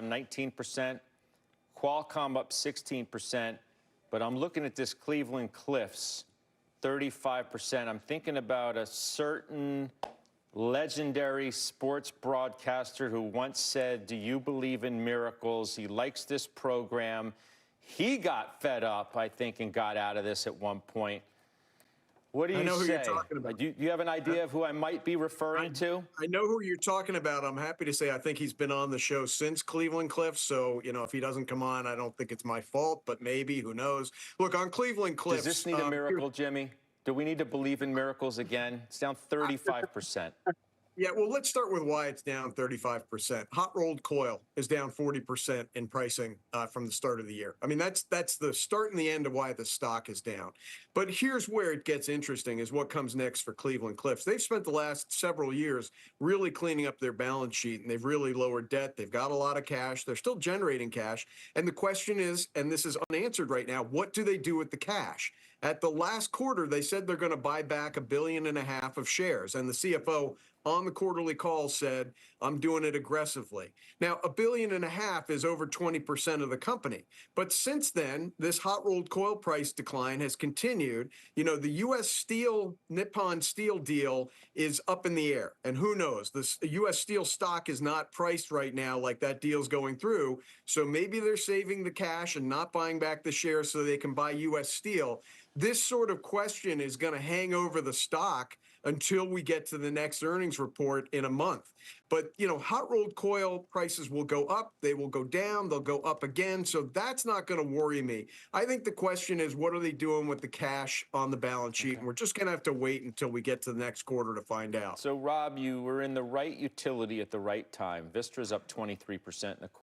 19%. Qualcomm up 16%. But I'm looking at this Cleveland Cliffs, 35%. I'm thinking about a certain legendary sports broadcaster who once said, "Do you believe in miracles?" He likes this program. He got fed up, I think, and got out of this at one point. What do you say? I know who you're talking about. Do you have an idea of who I might be referring to? I know who you're talking about. I'm happy to say I think he's been on the show since Cleveland Cliffs. So, if he doesn't come on, I don't think it's my fault, but maybe, who knows? Look, on Cleveland Cliffs. Does this need a miracle, Jimmy? Do we need to believe in miracles again? It's down 35%. Yeah, well, let's start with why it's down 35%. Hot rolled coil is down 40% in pricing from the start of the year. I mean, that's the start and the end of why the stock is down. But here's where it gets interesting is what comes next for Cleveland Cliffs. They've spent the last several years really cleaning up their balance sheet, and they've really lowered debt. They've got a lot of cash. They're still generating cash. And the question is, and this is unanswered right now, what do they do with the cash? At the last quarter, they said they're going to buy back $1.5 billion of shares. And the CFO on the quarterly call said, "I'm doing it aggressively." Now, $1.5 billion is over 20% of the company. But since then, this hot rolled coil price decline has continued. The U.S. Steel, Nippon Steel deal is up in the air. And who knows? The U.S. Steel stock is not priced right now like that deal's going through. So maybe they're saving the cash and not buying back the shares so they can buy U.S. Steel. This sort of question is going to hang over the stock until we get to the next earnings report in a month. But, hot rolled coil prices will go up, they will go down, they'll go up again. So that's not going to worry me. I think the question is, what are they doing with the cash on the balance sheet? Okay. And we're just going to have to wait until we get to the next quarter to find out. So, Rob, you were in the right utility at the right time. Vistra's up 23% in the